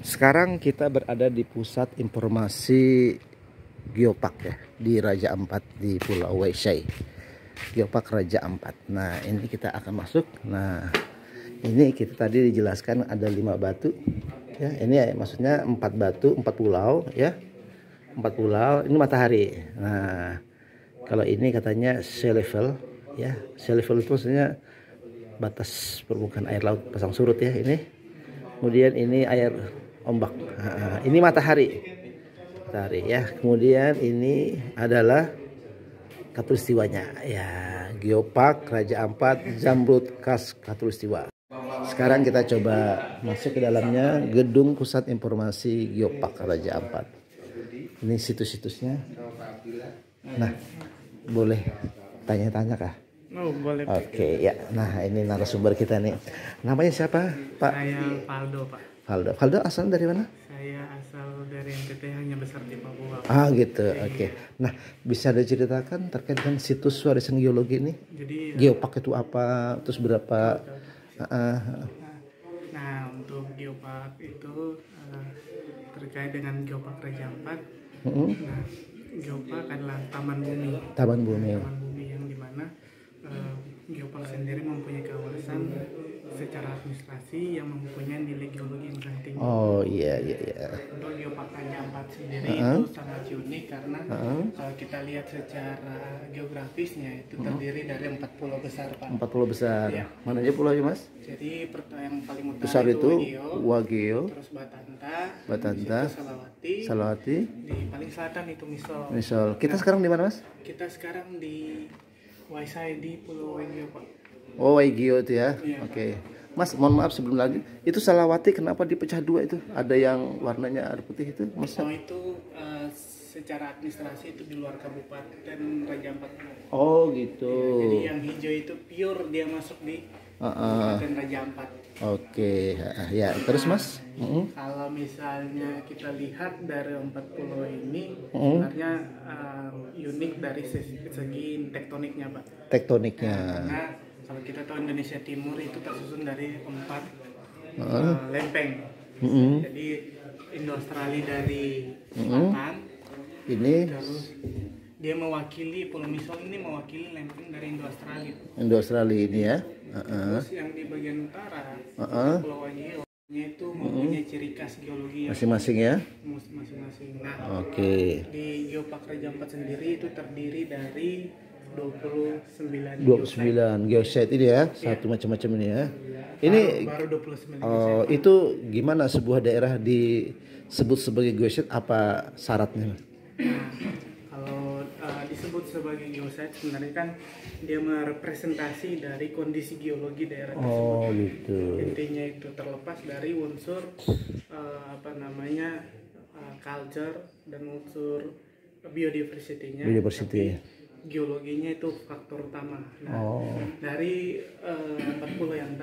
Sekarang kita berada di pusat informasi Geopark ya, di Raja Ampat di Pulau Waisai. Geopark Raja Ampat. Nah, ini kita akan masuk. Nah, ini kita tadi dijelaskan ada 5 batu ya. Ini maksudnya 4 batu, 4 pulau ya. 4 pulau, ini matahari. Nah, kalau ini katanya sea level ya. Sea level itu maksudnya batas permukaan air laut pasang surut ya ini. Kemudian ini air ombak. Nah, ini matahari. Matahari ya. Kemudian ini adalah khatulistiwanya ya, Geopark Raja Ampat Zamrud khas khatulistiwa. Sekarang kita coba masuk ke dalamnya gedung pusat informasi Geopark Raja Ampat. Ini situs-situsnya. Nah, boleh tanya-tanya kah? Oh, boleh. Oke, ya. Nah, ini narasumber kita nih. Namanya siapa, Pak? Saya Valdo, Pak. Valdo asal dari mana? Saya asal dari NTT, hanya besar di Papua. Ah, gitu. Oke. Nah, bisa diceritakan terkait dengan situs warisan geologi ini? Jadi Geopark itu apa? Terus berapa? nah, untuk Geopark itu terkait dengan Geopark Raja Ampat. Nah, Geopark adalah taman bumi. Taman bumi. Taman bumi yang dimana Geopark sendiri mempunyai kawasan secara administrasi yang mempunyai nilai geologi yang sangat tinggi. Oh iya. Untuk Geopark Raja Ampat sendiri itu sangat unik karena kalau kita lihat secara geografisnya itu terdiri dari 4 pulau besar, Pak. 4 pulau besar. Ya. Mana aja pulau Mas? Jadi yang paling utara Besar itu Wageo, Wageo, terus Batanta, habis itu Salawati, di paling selatan itu Misol. Misol. Kita sekarang di mana Mas? Kita sekarang di Waisai di Pulau Wageo, Pak. Oh, Waigeo itu ya. Iya. Oke. Mas, mohon maaf sebelum lagi. Itu Salawati kenapa dipecah dua itu? Ada yang warnanya air putih itu, Mas? Oh, itu secara administrasi itu di luar Kabupaten Raja Ampat. Oh, gitu. Ya, jadi yang hijau itu pure dia masuk di Kabupaten Raja Ampat. Oke. Ya, terus Mas? Kalau misalnya kita lihat dari 4 pulau ini sebenarnya unik dari segi tektoniknya, Pak. Tektoniknya. Karena kalau kita tahu Indonesia Timur itu tersusun dari 4 lempeng. Jadi Indo-Australia dari selatan. Ini Terus dia mewakili Pulau Misol ini mewakili lempeng dari Indo-Australia. Indo-Australia ini ya. Terus yang di bagian utara Pulau Wageo itu mempunyai ciri khas geologi yang Masing-masing ya. masing-masing. Nah, Oke. di Geopark Raja Ampat sendiri itu terdiri dari 29 geosite ini ya, satu macam-macam ini ya. Ini baru 29 itu gimana sebuah daerah disebut sebagai geosite, apa syaratnya? Kalau disebut sebagai geosite sebenarnya kan dia merepresentasi dari kondisi geologi daerah tersebut. Oh gitu. Intinya itu terlepas dari unsur culture dan unsur biodiversity-nya. Biodiversity. Geologinya itu faktor utama. Nah, dari 4 pulau yang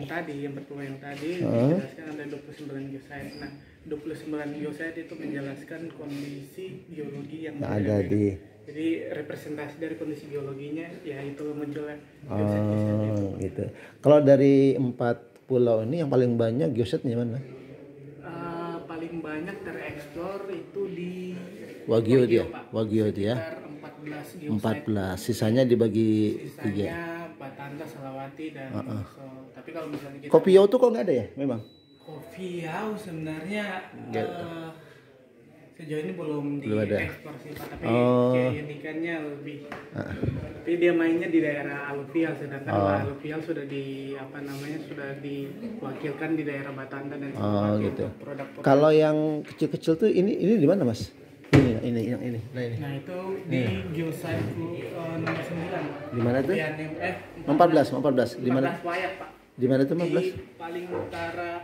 tadi dijelaskan ada 29 geosite. Nah, 29 geosite itu menjelaskan kondisi geologi yang ada di. Jadi representasi dari kondisi geologinya ya itu munculnya. Gitu. Kalau dari 4 pulau ini yang paling banyak geosite di mana? Paling banyak tereksplor itu di Wageo dia. Wageo itu ya. 14 geosite. Sisanya dibagi 3. Sisanya Batanta, Salawati dan Misol. Tapi kalau misalnya kita Kopiau tuh kok nggak ada ya memang? Kopiau sebenarnya sejauh ini belum ada. Diekspor sih, Pak, tapi keunikannya lebih. Tapi dia mainnya di daerah aluvial, sedangkan aluvial sudah sudah diwakilkan di daerah Batanta dan Salawati gitu. untuk produk-produk. Kalau yang kecil-kecil tuh ini di mana Mas? Ini. Nah, itu di geosite nomor 9. Di mana tuh? 14. Di mana? Wayat, Pak. Di mana tuh 14? Di paling utara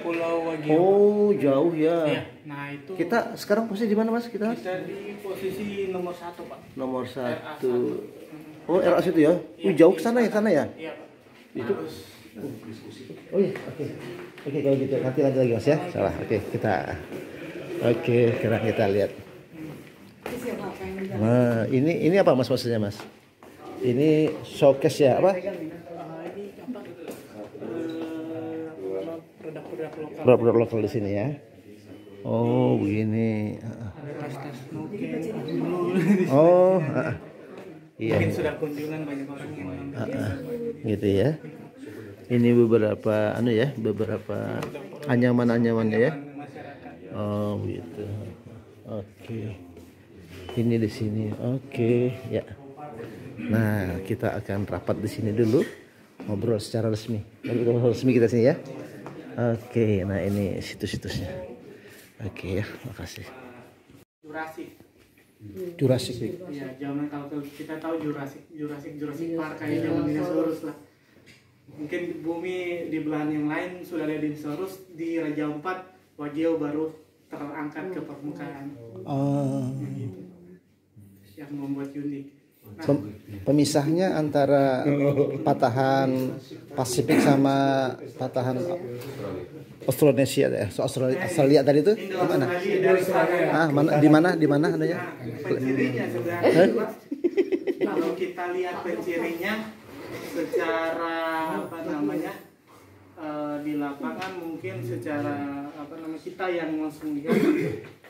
Pulau Wageo. Oh, jauh ya. Iya. Nah, itu Kita sekarang posisi di mana Mas? Kita di posisi nomor 1, Pak. nomor 1. RA1. Oh, RA itu ya. Jauh ke sana ya, Iya, Pak. Itu. Oh iya, oke kalau gitu nanti lanjut lagi Mas ya. Salah. Sekarang kita lihat. Nah, ini apa Mas maksudnya Mas? Ini showcase ya apa? Ini apa? produk lokal. Produk lokal di sini ya. Oh begini. Ada tas-tas noken dulu. Oh iya. Mungkin sudah kunjungan banyak orang yang nonton. Gitu ya. Ini beberapa beberapa anyaman-anyamannya ya. Oh gitu. Oke. Ini di sini. Oke ya. Nah kita akan rapat di sini dulu, ngobrol secara resmi. Ngobrol resmi kita sini ya. Oke. Nah ini situs-situsnya. Oke ya. Makasih. Jurassic. Iya, zaman kalau kita tahu Jurassic Park kayak zaman dinosaurus lah. Mungkin bumi di belahan yang lain sudah ada dinosaurus, di Raja Ampat Wagyu baru terangkat ke permukaan. Gitu. Yang membuat unik. Nah, Pemisahnya antara patahan Pasifik sama patahan Austronesia ya. Australia tadi itu gimana? Di mana adanya? Pencirinya sebenarnya Pak, kalau kita lihat pencirinya secara di lapangan, mungkin secara kita yang langsung lihat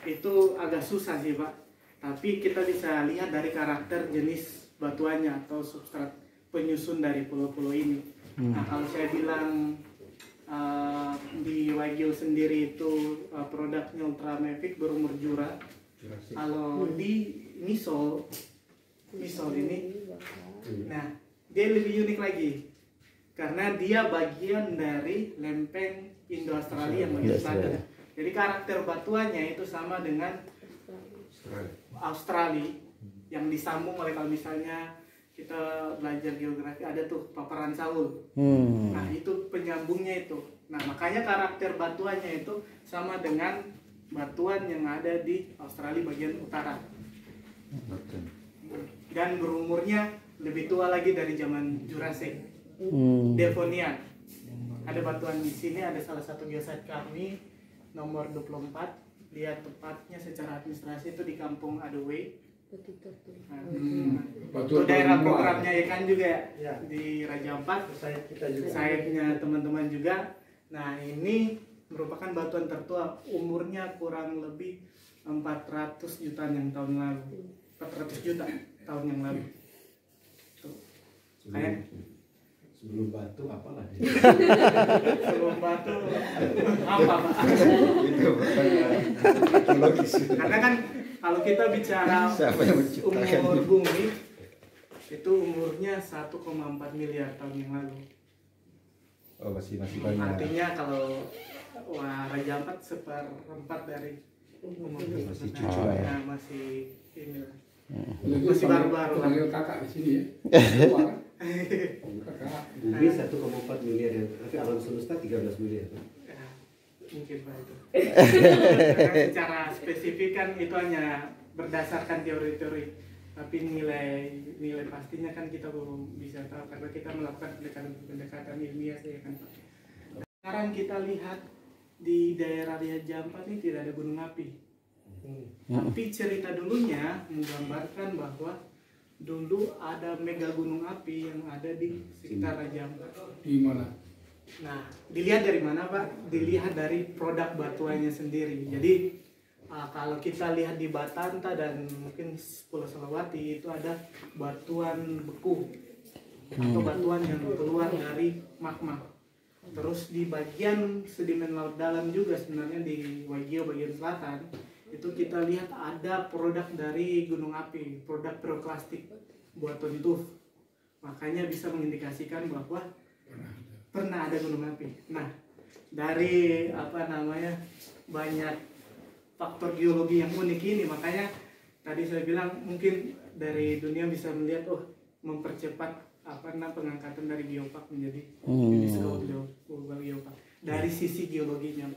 itu agak susah sih Pak. Tapi kita bisa lihat dari karakter jenis batuannya atau substrat penyusun dari pulau-pulau ini. Nah kalau saya bilang di Wagyu sendiri itu produknya Ultramafic berumur jura. Kalau di Misol ini, nah dia lebih unik lagi karena dia bagian dari lempeng Indo-Australia yang bagian selatan. Jadi karakter batuannya itu sama dengan Australia yang disambung oleh, kalau misalnya kita belajar geografi ada tuh paparan Saul. Nah itu penyambungnya itu. Nah makanya karakter batuannya itu sama dengan batuan yang ada di Australia bagian utara. Dan berumurnya lebih tua lagi dari zaman Jurassic. Devonian. Ada batuan di sini, ada salah satu geosite kami nomor 24. Dia tepatnya secara administrasi itu di Kampung Adaway. Itu daerah programnya ikan juga ya, di Raja Ampat. Sayapnya teman-teman juga. Nah ini merupakan batuan tertua, umurnya kurang lebih 400 jutaan yang tahun lalu. 400 juta tahun yang lalu. Kayak sebelum batu apalah dia? Sebelum batu apa Pak? Karena kan kalau kita bicara umur bumi itu umurnya 1,4 miliar tahun yang lalu. Oh masih banyak. Artinya kalau Raja Ampat seperempat dari umur masih cucu ya. Nah, masih ini lah. Masih baru-baru lah. Kakak di sini ya. Bumi 1,4 miliar ya, tapi alam semesta 13 miliar. Ya, mungkin Pak itu. Karena secara spesifik kan itu hanya berdasarkan teori-teori, tapi nilai pastinya kan kita belum bisa tahu karena kita melakukan pendekatan ilmiah saja kan Pak. Sekarang kita lihat di daerah Raja Ampat ini tidak ada gunung api. Tapi cerita dulunya menggambarkan bahwa dulu ada mega gunung api yang ada di sekitar Raja Ampat. Di mana? Nah, dilihat dari mana Pak? Dilihat dari produk batuannya sendiri. Jadi kalau kita lihat di Batanta dan mungkin Pulau Selawati itu ada batuan beku atau batuan yang keluar dari magma. Terus di bagian sedimen laut dalam juga sebenarnya di Wagyu bagian selatan itu kita lihat ada produk dari gunung api, produk piroklastik buatan tuf. Makanya bisa mengindikasikan bahwa pernah ada gunung api. Nah, dari banyak faktor geologi yang unik ini, makanya tadi saya bilang mungkin dari dunia bisa melihat mempercepat pengangkatan dari geopark menjadi UNESCO Global Geopark dari sisi geologinya.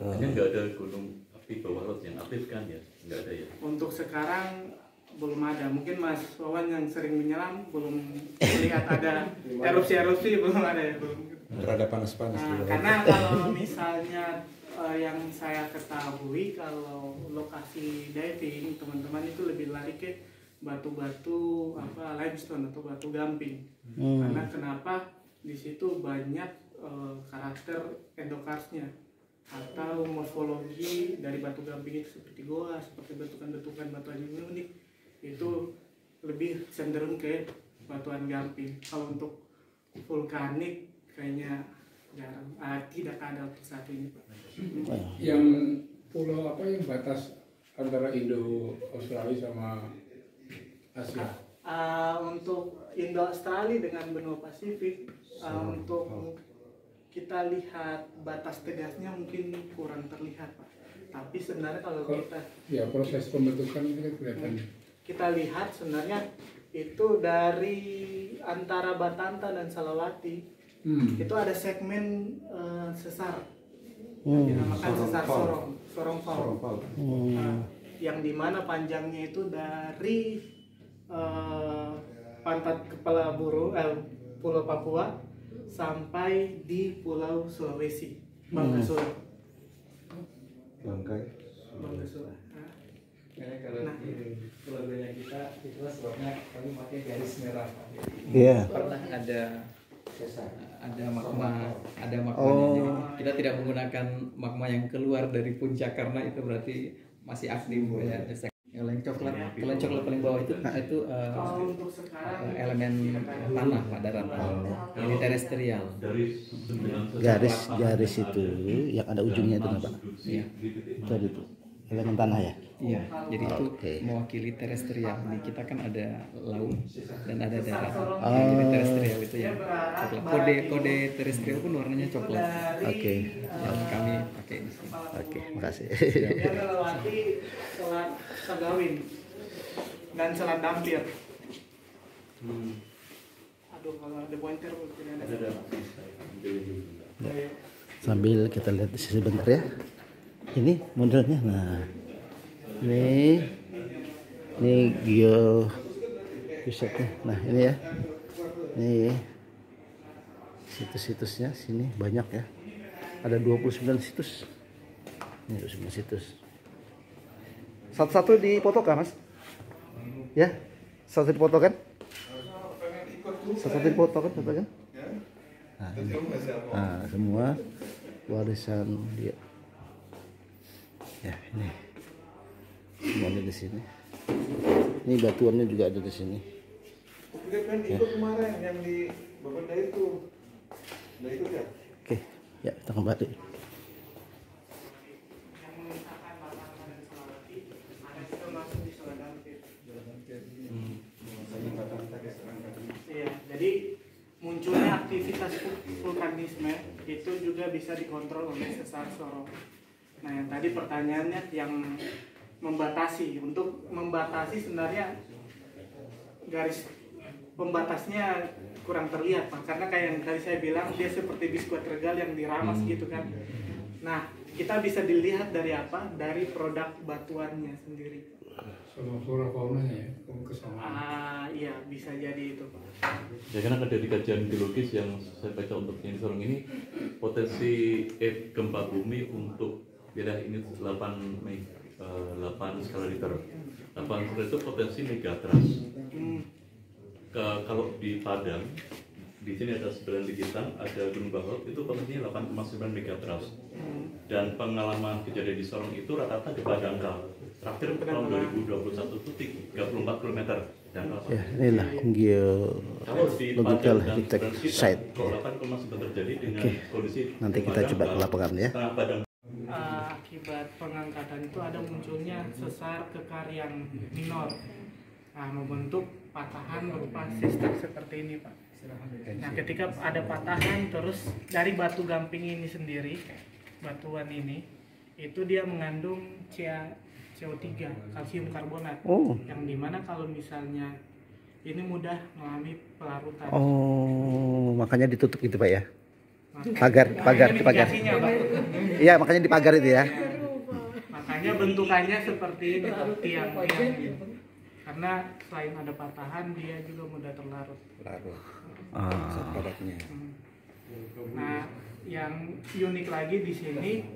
Hanya nggak ada gunung api bawah laut yang aktif kan ya? Nggak ada ya? Untuk sekarang belum ada. Mungkin Mas Wawan yang sering menyelam belum melihat ada erupsi belum ada ya, belum. Ada panas-panas. Karena kalau misalnya yang saya ketahui kalau lokasi diving teman-teman itu lebih lari ke batu-batu limestone atau batu gamping. Karena kenapa di situ banyak karakter endokarsnya atau morfologi dari batu gamping itu seperti goa, seperti bentukan-bentukan batuan yang unik, itu lebih cenderung ke batuan gamping. Kalau untuk vulkanik kayaknya jarang, tidak ada untuk saat ini, Pak. Yang pulau apa yang batas antara Indo Australia sama Asia? Untuk Indo Australia dengan benua Pasifik, untuk kita lihat batas tegasnya mungkin kurang terlihat, Pak. Tapi sebenarnya kalau kita proses pembentukan itu kan kelihatan. Kita lihat sebenarnya itu dari antara Batanta dan Salawati itu ada segmen sesar, dinamakan sesar sorong faul. Yang dimana panjangnya itu dari pantat kepala burung Pulau Papua sampai di Pulau Sulawesi, Bangka Sula. Karena kalau di keluarganya kita itu sebabnya kami pakai garis merah. Iya. Pernah ada magmanya. Jadi kita tidak menggunakan magma yang keluar dari puncak karena itu berarti masih aktif ya. Kalau yang coklat paling bawah itu Untuk sekarang elemen tanah, Pak, daratan. Ini terestrial. Garis itu yang ada ujungnya itu, Pak. Iya. Itu elemen tanah ya. Iya, jadi itu mewakili terestrial. Di kita kan ada laut dan ada darat. Jadi terestrial itu ya coklat. Kode terestrial pun warnanya coklat. Oke. Yang kami pakai di sini. Oke, makasih. dia melewati Selat Sagawin dan Selat Dampir. Aduh, kalau ada pointer tidak ada. Sambil kita lihat di sisi bentar ya. Ini modelnya. Nah, ini geopusatnya. Nah, ini ya. Ini situs-situsnya sini banyak ya. Ada 29 situs. Ini 29 situs. Satu-satu dipoto kan, Mas? Ya? Satu dipoto kan? Satu-satu dipoto kan? Nah, ini. Nah, semua warisan dia. Ya, ini semuanya di sini. Ini batuannya juga ada di sini. Kan ikut kemarin yang di Bapak itu. Udah ikut ya? Oke, ya kita kembali. Yang mengisahkan Batanta dan Salawati ada juga masuk di Selat Dampir. Iya, jadi munculnya aktivitas vulkanisme itu juga bisa dikontrol oleh sesar sorong. Nah, yang tadi pertanyaannya yang membatasi. Untuk membatasi sebenarnya garis pembatasnya kurang terlihat, Pak. Karena kayak yang tadi saya bilang, dia seperti biskuit regal yang diramas gitu kan. Nah, kita bisa dilihat dari apa? Dari produk batuannya sendiri. Sama flora faunanya ya, kesamaan. Iya, bisa jadi itu, Pak. Ya, karena ada di kajian geologis yang saya baca untuk yang di Sorong ini, potensi gempa bumi untuk wilayah ini 8 skala Richter. 8 skala itu potensi megatrust. Kalau di Padang, di sini ada 9 digitan, ada Gunung Bahlot, itu potensinya 8,9 megatrust. Dan pengalaman kejadian di Sorong itu rata-rata di Padangkal. Terakhir tahun 2021 itu 34 km dangkal. Ya, inilah geological heritage site. Kalau 8,9 terjadi dengan kondisi Nanti kita coba ke lapangan ya. tengah Padang. Akibat pengangkatan itu ada munculnya sesar kekarian minor. Nah, membentuk patahan berupa sistem seperti ini, Pak. Nah, ketika ada patahan terus dari batu gamping ini sendiri, batuan ini, itu dia mengandung CO3, kalsium karbonat, yang dimana kalau misalnya ini mudah mengalami pelarutan. Oh, makanya ditutup gitu, Pak ya? Pagar. Mitigasinya, Pak. Iya, makanya dipagar itu ya. Makanya bentukannya seperti ini, tiang gitu. Karena selain ada patahan, dia juga mudah terlarut. Nah, yang unik lagi di sini